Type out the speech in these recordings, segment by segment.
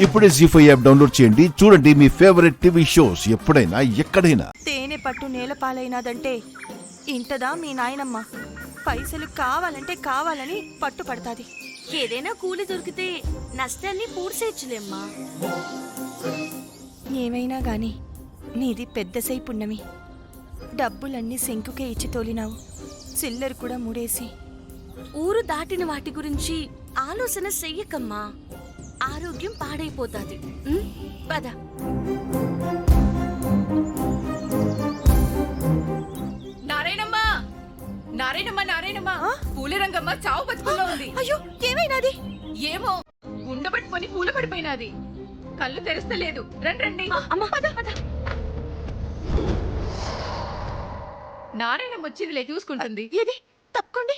ఇప్పుడే జీ5 app download చేయండి. చూడండి మీ ఫేవరెట్ టీవీ షోస్ ఎప్పుడైనా ఎక్కడైనా. తేనె పట్టు నేల పాలైనదంటే ఇంతదా మీ నాయనమ్మ. పైసలు కావాలంటే కావాలని పట్టుపడతాది. ఏదైనా కూలి దొరికితే నష్టాన్ని పూడ్చేయచ్చులేమ్మా. ఏమైనా గాని నీది పెద్దసై పుణ్యమి. డబ్బులన్నీ శంకుకే ఇచ్చి తోలినావు, సిల్లర్ కూడా ముడేసి. ఊరు దాటిన వాటి గురించి ఆలోచన చెయ్యకమ్మా, ఆరోగ్యం పాడైపోతాది. పద. నారాయణమ్మా, నారాయణమ్మా, నారాయణమ్మా, పూలరంగమ్మ చావు బతుకుల్లో ఉంది. అయ్యో, ఏమైనాది? ఏమో ఉండబట్టుకొని పూల పడిపోయినది. కళ్ళు తెరస్తలేదు. రండి. నారాయణమ్మ వచ్చిందిలే, చూసుకుంటుంది. ఏది? తప్పుకోండి.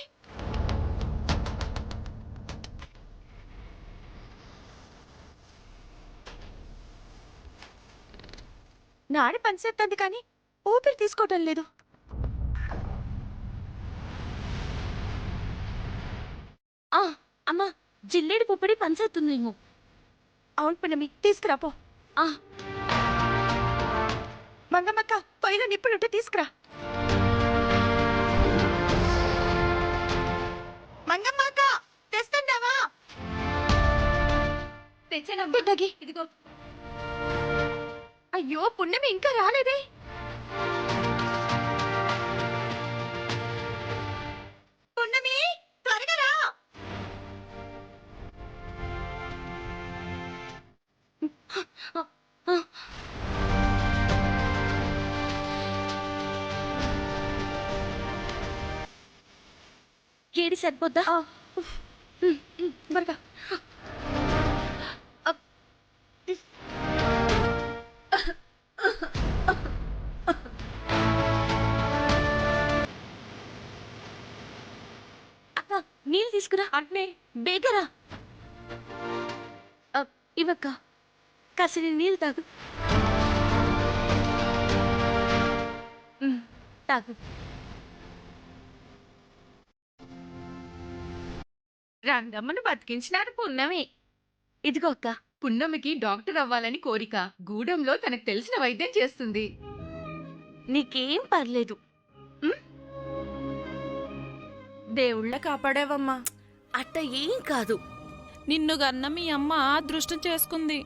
నాడి పనిచేస్తుంది కానీ ఊపిరి తీసుకోవటం లేదు. అమ్మా, జిల్లేడు పుప్పడి పనిచేస్తుందేమో. అవును పుణ్యమి, తీసుకురాపో. మంగమ్మక్క, పొయ్యిలో నిప్పుడుంటే తీసుకురా. మంగమ్మక్క, తెస్తున్నావా? తెచ్చానమ్మా. ఇదిగో. అయ్యో పుణ్యమి, ఇంకా రాలేదే. పుణ్యమి, త్వరగా రా. ఏడి సరిపోద్దా? త్వరగా. అక్క, నీళ్ళు తీసుకురా. అంటే బేగరా. ఇవక్క, కాసిన నీళ్ళు తాగు. తాగు. రంగమ్మను బతికించినారు పున్నమి. ఇదిగో అక్క. పున్నమికి డాక్టర్ అవ్వాలని కోరిక. గూడెంలో తనకు తెలిసిన వైద్యం చేస్తుంది. నీకేం పర్లేదు. దేవుళ్ళ కాపాడావమ్మా. అట్ట ఏం కాదు. నిన్ను గన్న మీ అమ్మ అదృష్టం చేసుకుంది.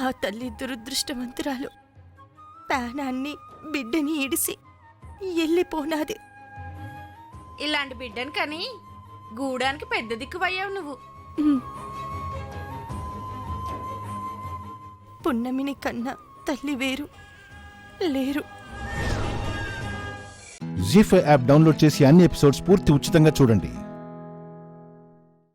ఆ తల్లి దురదృష్టవంతురాలు ప్రాణాన్ని బిడ్డని ఇడిసి వెళ్ళిపోనాది. ఇలాంటి బిడ్డను కని గూడానికి పెద్ద దిక్కువయ్యావు నువ్వు. పున్నమిని కన్నా తల్లి వేరు లేరు. జీ5 యాప్ డౌన్లోడ్ చేసి అన్ని ఎపిసోడ్స్ పూర్తి ఉచితంగా చూడండి.